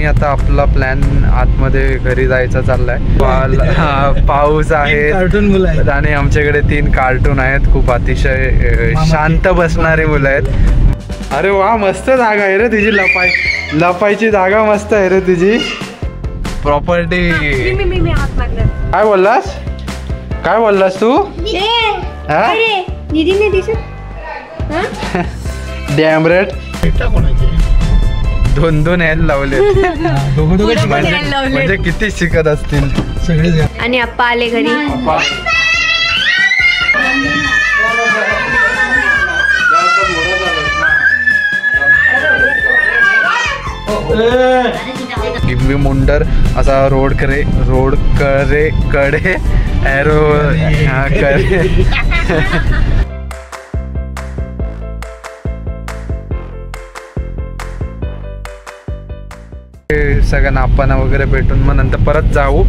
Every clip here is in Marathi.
आणि आता आपला प्लॅन आतमध्ये घरी जायचा चाललाय. पाऊस आहे आणि आमच्याकडे 3 कार्टून आहेत. खूप अतिशय शांत बसणारी मुलं आहेत. अरे वा, मस्त जागा आहे रे तुझी. लपायची जागा मस्त आहे रे तुझी. प्रॉपर्टी. काय बोललास तू? डॅमरेट 2 यायला लावले. म्हणजे किती शिकत असतील सगळे. आणि आप्पा आले घरी. गिम्बी मुंडर असा रोड कडे एरो करे. सगळ्यांना आप्पांना वगैरे भेटून मग नंतर परत जाऊ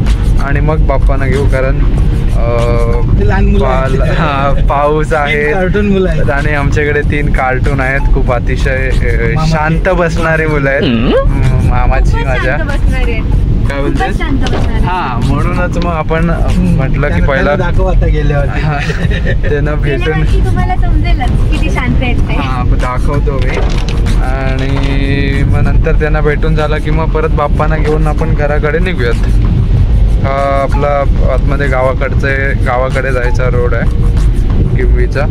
आणि मग बाप्पांना घेऊ. कारण पाऊस आहे आणि आमच्याकडे 3 कार्टून आहेत. खूप अतिशय शांत बसणारी मुलं आहेत. मामाची माझ्या काय बोलतेस? हा, म्हणूनच मग आपण म्हटलं की पहिला त्यांना भेटून दाखवतो मी. आणि मग नंतर त्यांना भेटून झाला की मग परत बाप्पांना घेऊन आपण घराकडे निघूयात. हा आपला आतमध्ये गावाकडे जायचा रोड आहे गिम्बीचा.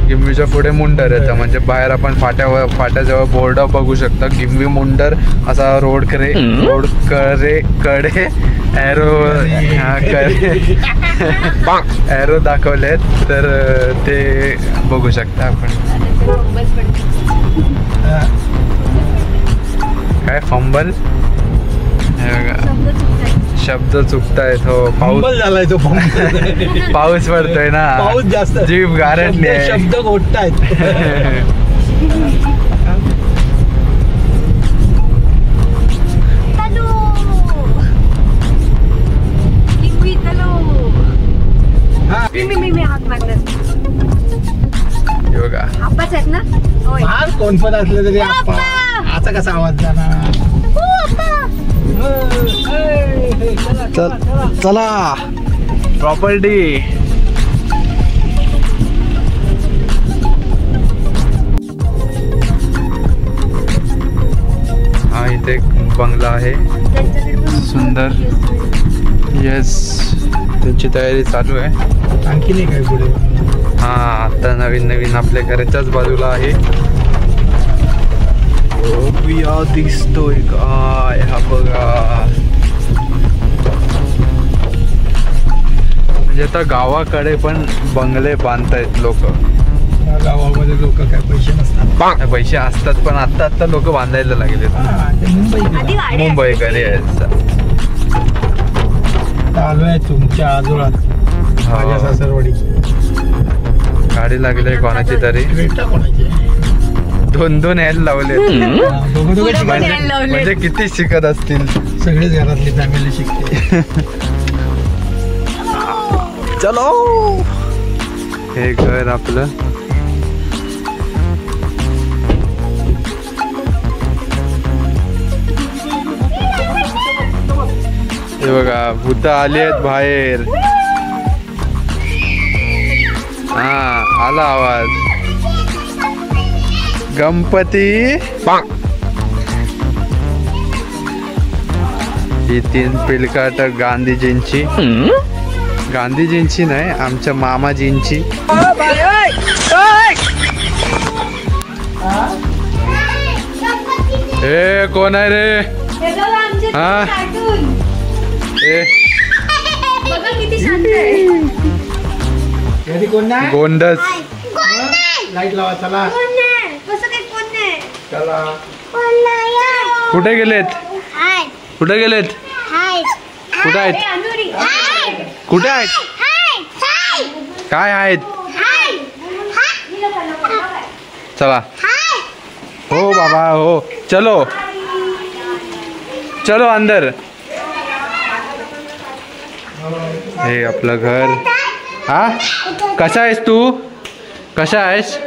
गिम्बीच्या पुढे मुंडर येतं. म्हणजे बाहेर आपण फाट्याजवळ बोर्ड बघू शकता. गिम्बी मुंडर असा रोड कडे एरो दाखवलेत. तर ते बघू शकता आपण. काय फंबल शब्द चुकतायत. हो, पाऊस झालाय. तो पाऊस पडतोय ना, पाऊस जास्त, जीभ गारटली आहे, शब्द घोटतायत. कोण पण असलं तरी आता कसा आवाज जाणार. चला प्रॉपर्टी. हा, इथे एक बंगला आहे सुंदर. येस, त्यांची तयारी चालू आहे. आणखी नाही काय पुढे? हा, आता नवीन आपल्या घराच्याच बाजूला आहे. दिसतोय काय? हा बघा. म्हणजे आता गावाकडे पण बंगले बांधतायत लोक. गावामध्ये लोक काय पैसे नसतात. पैसे असतात पण आता लोक बांधायला लागले. मुंबईकडे चालू आहे तुमच्या आजोळात माझ्या सासरवाडी. गाडी लागली कोणाची तरी. 2 यायला लावले. म्हणजे किती शिकत असतील. सगळेच घरातली फॅमिली शिकते. चलो, हे घर आपलं. हे बघा, भूत आली आहेत बाहेर. हा, आला आवाज. गणपती. ही 3 पिलकाट गांधीजींची नाही, आमच्या मामाजींची. हे कोण आहे रे? हा, गोंडस. लाईट लावा. चला. कुठे गेलेत? कुठे आहेत? कुठे आहेत? काय आहेत? चला. हो बाबा, हो. चलो अंदर. हे आपलं घर. हा, कसा आहेस तू? कसा आहेस?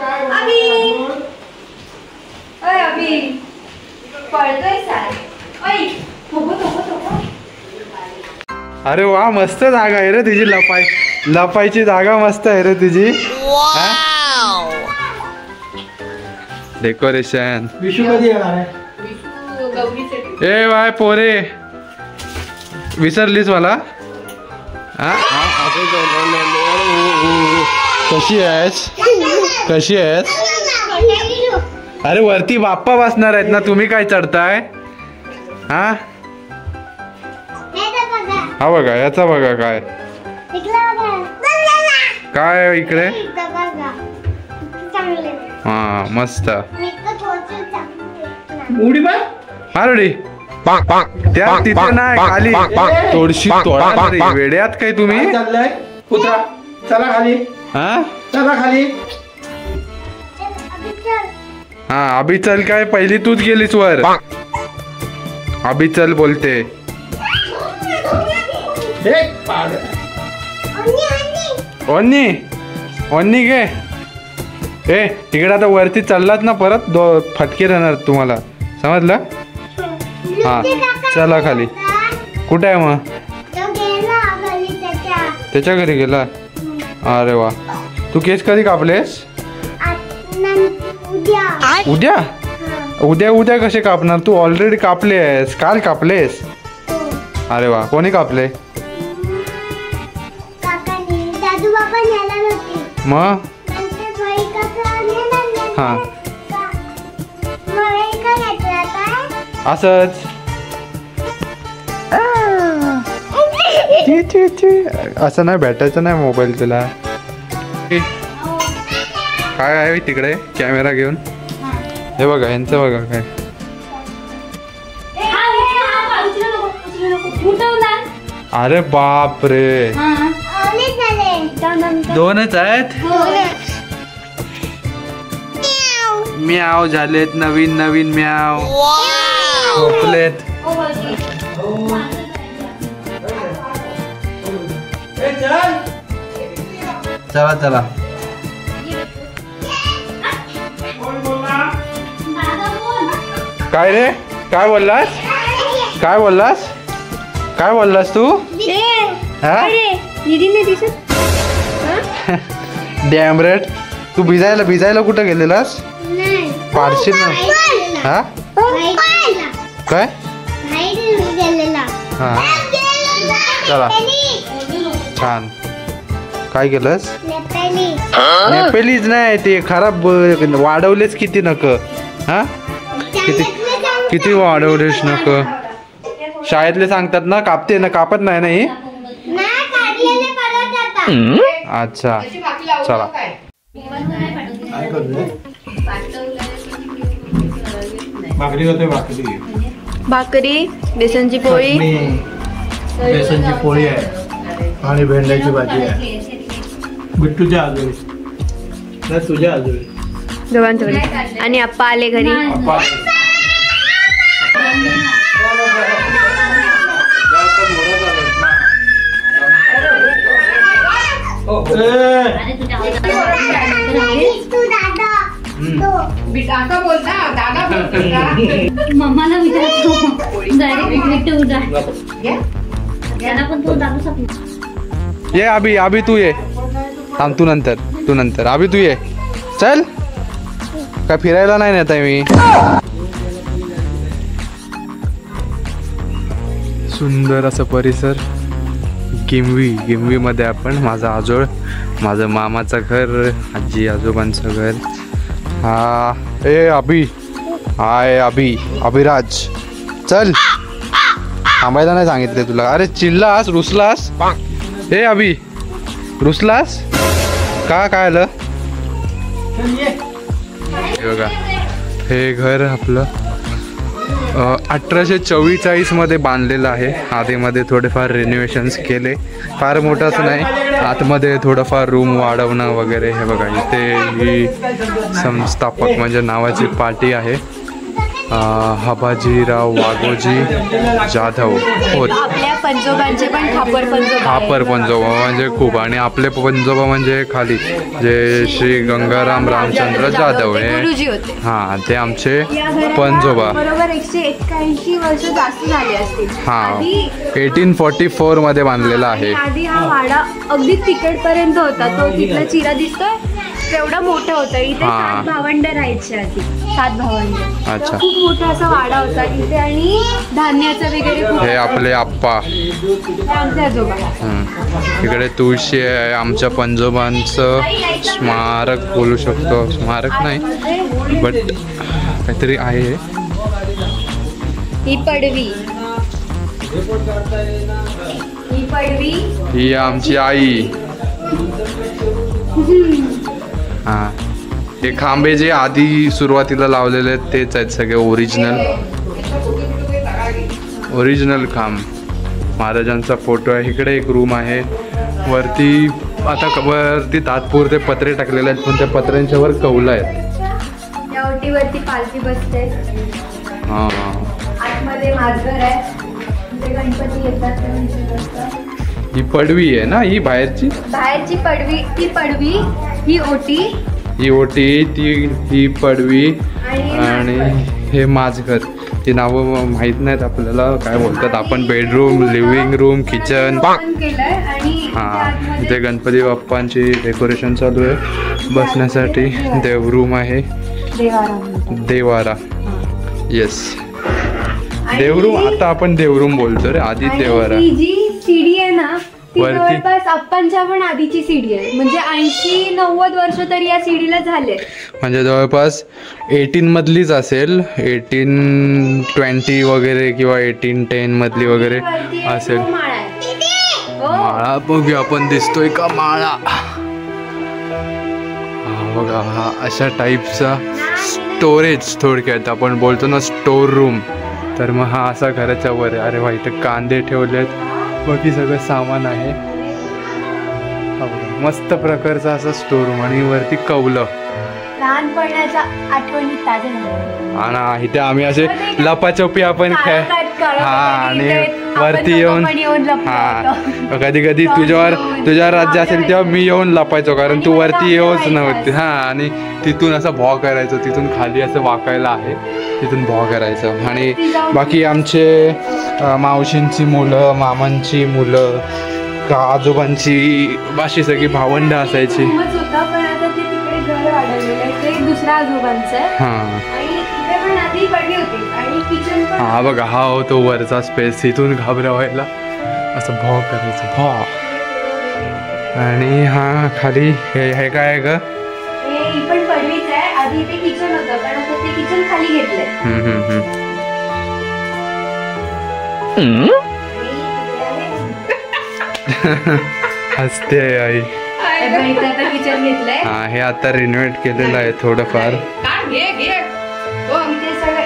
अरे वा, मस्त जागा आहे रे तुझी. लपायची जागा मस्त आहे रे तुझी. डेकोरेशन. ए वाय पोरे, विसरलीस मला? कशी आहेस? कशी आहेस? अरे वरती बाप्पा बसणार आहेत ना, तुम्ही काय चढताय? हा हा बघा, याचा बघा काय काय इकडे. हा मस्त. अरे त्या तिथे नाही, खाली थोडीशी तोडा. वेड्यात काय तुम्ही? चला खाली. हा चला खाली. हा अभि चल. काय पहिली तूच गेलीस वर. अभि चल बोलते. ओन्नी ओन्नी गे. ए इकडे आता वरती चाललात ना परत फटके राहणार तुम्हाला, समजलं? हा चला खाली. कुठे आहे मग? त्याच्या घरी गेला. अरे वा. तू केस कधी कापलेस? उद्या. उद्या उद्या कसे कापणार? तू ऑलरेडी कापलेस. काल कापलेस? अरे वा. कोणी कापले? मग हा असंच. असं नाही भेटायचं नाही मोबाईल तुला. काय आहे तिकडे कॅमेरा घेऊन? हे बघा यांचं बघा काय. अरे बाप रे, दोनच आहेत. म्याव झालेत, नवीन नवीन म्याव झोपलेत. चला चला. काय रे, काय बोललास? काय बोललास? काय बोललास तू? डॅमरेट. तू भिजायला कुठं गेलेलास? पारशील ना. हा काय? हा चला छान. काय केलंस? नेपेलीच नाही ते खराब वाढवलेच किती नक. हा किती वाढवलेस नक. शाळेतले सांगतात ना कापते ना, कापत नाही ना ही. अच्छा चला. भाकरी, बेसनची पोळी. बेसनची पोळी आहे आणि भेंड्याची भाजी आहे. बिट्टूच्या आजोळी ना, तुझ्या आजोळी दोघांकडे. आणि आप्पा आले घरी. मम्माला विचारतो ये अभि तू ये. थांब, तू नंतर. अभि तू ये. चल. काय फिरायला नाही नेत आहे मी. सुंदर असं परिसर. गिमवी मध्ये आपण. माझा आजोळ, माझं मामाचं घर, आजी आजोबांचं घर. हा ए अभि. हाय अभिराज. चल. थांबायला नाही सांगितले तुला. अरे चिल्लास, रुसलास. ए अभि रुसलास का? काय आलं? बघा हे घर आपलं 1844 मध्ये बांधलेलं आहे. आधीमध्ये थोडेफार रिनोव्हेशन्स केले, फार मोठंच नाही. आतमध्ये थोडंफार रूम वाढवणं वगैरे. हे बघा इथे ही संस्थापक म्हणजे नावाची पार्टी आहे. हबाजीराव वाघोजी जाधव होत. आपल्या पंजोबांचे पण खापर पंजोबा म्हणजे खूप, आणि आपले पंजोबा म्हणजे खाली जे श्री गंगाराम रामचंद्र जाधव हे गुरुजी होते. हा ते आमचे पंजोबा. बरोबर 181 वर्ष जास्त झाली असतील. हा 1844 मध्ये बांधलेला आहे. आधी हा वाडा अगदी तिकडपर्यंत होता. तो तिथला चिरा दिसतोय तेवढा मोठा होता. इथे 7 भावंड राहायचे आधी. 7 भावंड. अच्छा. खूप मोठा असा वाडा होता इथे, आणि धान्याचं वगैरे खूप. हे आपले आप्पा, हे आमचे आजोबा. इकडे तुळशी आहे. आमच्या पंजोबांचं स्मारक बोलू शकतो. स्मारक नाही बट काहीतरी आहे. ही पडवी, ही पडवी, ही आमची आई. हा हे खांबे जे आधी सुरुवातीला लावलेले आहेत तेच आहेत सगळे ओरिजिनल खांब. महाराजांचा फोटो आहे. इकडे एक रूम आहे. वरती वरती तात्पुरते पत्रे टाकलेले आहेत, पण त्या पत्र्यांच्या वर कौलं आहेत. त्या ओटीवरती पालखी बसते. हा आतमध्ये माझघर आहे. ते गणपती येतात ते गणपती असतात. ही पडवी आहे ना, ही बाहेरची पडवी. ती पडवी, ही ओटी, ही पडवी, आणि हे माझघर. ती नावं माहीत नाहीत आपल्याला काय बोलतात. आपण बेडरूम, लिव्हिंग रूम, किचन. हा इथे गणपती बाप्पांची डेकोरेशन चालू आहे. बसण्यासाठी देवरूम आहे. देवारा. येस देवरूम. आता आपण देवरूम बोलतो रे, आधी देवारा. सीडी आहे ना ती जवळपास अप्पांच्या पण आधीची सीडी आहे. म्हणजे 80-90 वर्ष तरी या सीडीला झाले. म्हणजे जवळपास 18 मधलीच असेल. 1820 वगैरे किंवा 1810 मधली वगैरे असेल. माळा बघूया आपण, दिसतोय का माळा? हा बघा, हा अशा टाईपचा स्टोरेज, थोडक्यात आपण बोलतो ना स्टोर रूम. तर मग हा असा घराच्या वर आहे. अरे वा, इथे कांदे ठेवलेत, बाकी सगळं सामान आहे. मस्त प्रकारचा असा स्टोर रूम, आणि वरती कौलं. लहानपणाच्या आठवणी ताज्या. आणि इथे आम्ही असे लपाछपी आपण हा, आणि वरती येऊन हा कधी कधी तुझ्यावर राज्य असेल तेव्हा मी येऊन लपायचो, कारण तू वरती येऊच नव्हती. हा आणि तिथून असं भॉ करायचो. तिथून खाली असं वाकायला आहे, तिथून भॉ करायचं. आणि बाकी आमचे मावशींची मुलं, मामांची मुलं, आजोबांची बाशी सगळी भावंड असायची. हा बघा, हा होतो वरचा स्पेस. तिथून घाबरवायला असं भॉ करायचं, भॉ. आणि हा खाली हे काय आहे ग? पण पडवीच आहे. आधी इथे किचन होतं, पण आता ते किचन खाली घेतलंय. हसते आई. किचन घेतलंय. हा हे आता रिनोव्हेट केलेलं आहे थोडंफार.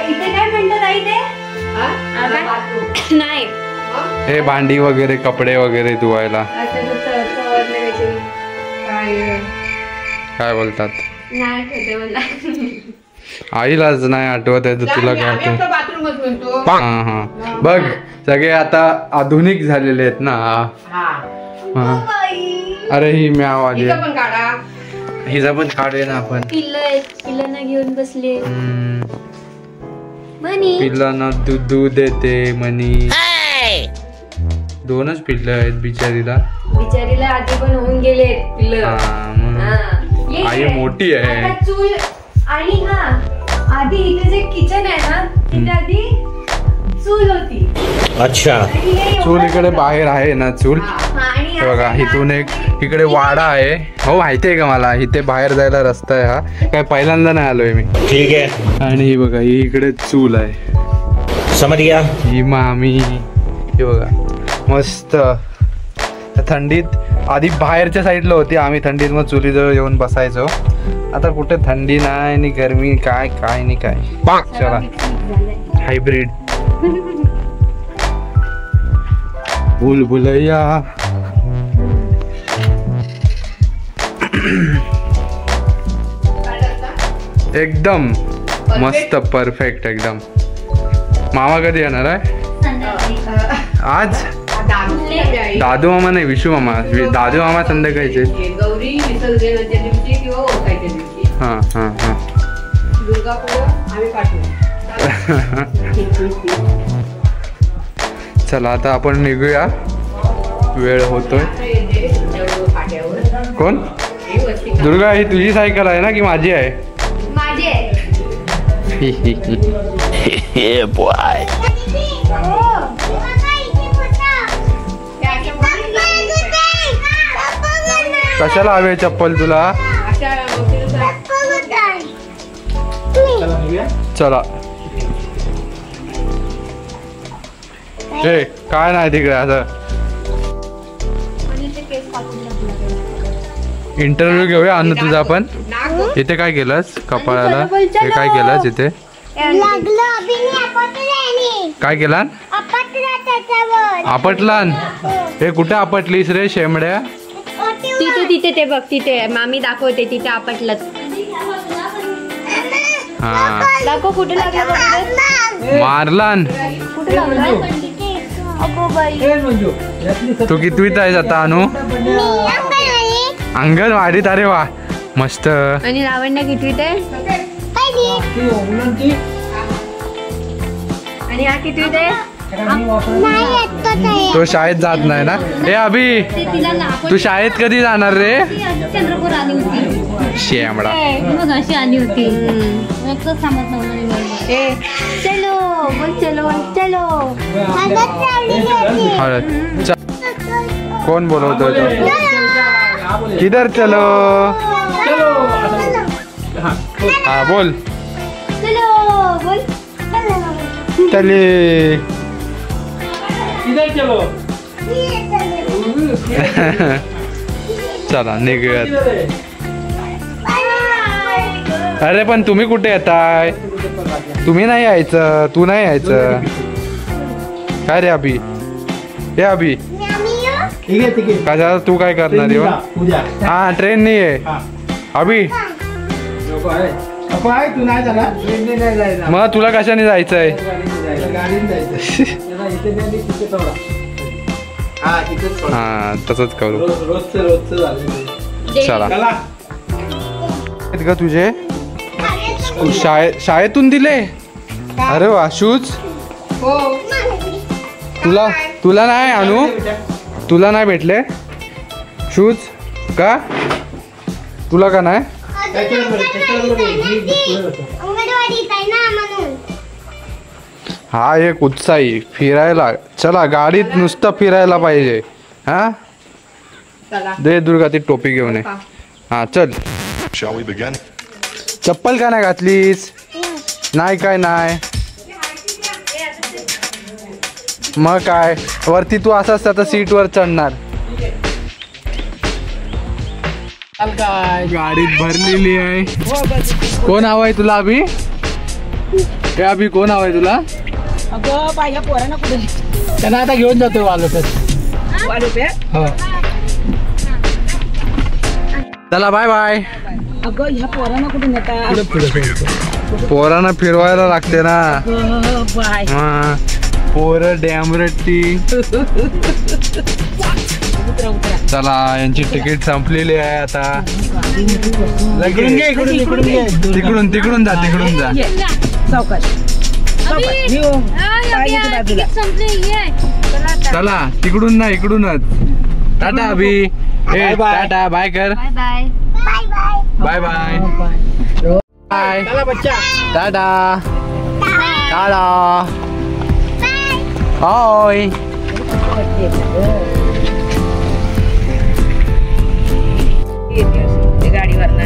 इथे काय म्हणतात आई ते? नाही, हे भांडी वगैरे, कपडे वगैरे धुवायला. काय बोलतात? नाही आठवते मला. आईलाच नाही आठवत आहे, तर तुला काय आठवत? हा हा बघ, सगळे आता आधुनिक झालेले आहेत ना. अरे ही म्याव आली. हिचा पण काढूया ना आपण. पिल्लांना घेऊन बसले. पिल्लांना दूध देते मनी. 2च पिल्ल आहेत बिचारीला. आधी पण होऊन गेले पिल्ल. आई मोठी आहे. आणि हा आधी इथे जे किचन आहे ना, तिथे आधी चूल होती. अच्छा. चूल इकडे बाहेर आहे ना, चूल. बघा इथून एक इकडे वाडा आहे. हो माहिती आहे का मला, इथे बाहेर जायला रस्ता आहे. हा काय पहिल्यांदा नाही आलोय मी. ठीक आहे. आणि ही बघा, ही इकडे चूल आहे. समज गया. ही मामी. हे बघा मस्त. थंडीत आधी बाहेरच्या साईडला होती, आम्ही थंडीत मग चुलीजवळ येऊन बसायचो. आता कुठे थंडी नाही आणि गरमी काय काय नाही काय. चला हायब्रिड. बुलबुलैया. एकदम मस्त, परफेक्ट एकदम. मामा कधी येणार आहे आज? दादू मामा नाही, विशू मामा. दादू मामा संध्याकाळचे. गौरी विसर्जनाच्या दिवशी किंवा ओळखायच्या दिवशी. हां हां हां. दुर्गा पूजा आम्ही पाठवू. चला आता आपण निघूया, वेळ होतोय. कोण? दुर्गा, ही तुझी सायकल आहे ना की माझी आहे? माझी आहे. कशाला हवे चप्पल तुला? चला. ए काय नाही तिकडे असं. इंटरव्ह्यू घेऊया अन्न तुझा आपण. इथे काय केलंस कपाळाला? हे काय केलंस इथे? काय केला? आपटलान? हे कुठे आपटलीस रे शेमड्या? तिथे तिथे ते बघ, तिथे मामी दाखवते, तिथे आपटलं. हा दाखव कुठे लागलं. मारलान. कुठे लागलं? अगो बाई. तू कितवीत आहेस आता अनु? अंगणवाडीत. अरे वा मस्त. आणि लावण्य कितवीत आहे? आणि हा कितवीत आहे? तो शाळेत जात नाही ना. ए अभि, तू शाळेत कधी जाणार रे? चंद्रपूर आली होती शेमडा. मग अशी आली होती. थांबत नव्हतं. चलो बोल, चलो चलो. कोण बोलवतोय तो? किधर चलो? हा बोल. चलो बोल. चले. चला निघूयात. अरे पण तुम्ही कुठे येताय? तुम्ही नाही यायचं, तू नाही यायचं. काय रे अभि? हे अभि कशा तू काय करणार येऊन? हा ट्रेन नाही आहे अभि. तू नाही जाणार? मग तुला कशाने जायचंय? हा तसंच करू. चला. का तुझे शाळेतून दिले? अरे वा. शूज तुला नाही आणू? तुला नाही भेटले शूज का? तुला का नाही? हा एक उत्साही फिरायला. चला गाडीत नुसतं फिरायला पाहिजे. हा दे दुर्गा ती टोपी घेऊन ये. हा चल. चप्पल का नाही घातलीस? नाही काय नाही. मग काय वरती तू असाच आता सीट वर चढणार. गाडीत भरलेली आहे. कोण हवंय तुला अभि? हे अभि कोण हवंय तुला? त्यांना आता घेऊन जातो वालोप्यात. हो चला बाय बाय. अगं ह्या पोरांना कुठे नेता? पोरांना फिरवायला लागते ना. पोरं डॅमरट्टी. चला यांची तिकीट संपलेली आहे आता. तिकडून तिकडून जा, तिकडून जा. चला तिकडून ना इकडूनच. टाटा अभि. टाटा बाय कर. Bye bye bye bye. टाटा टाटा. हाय. गाडीवर ना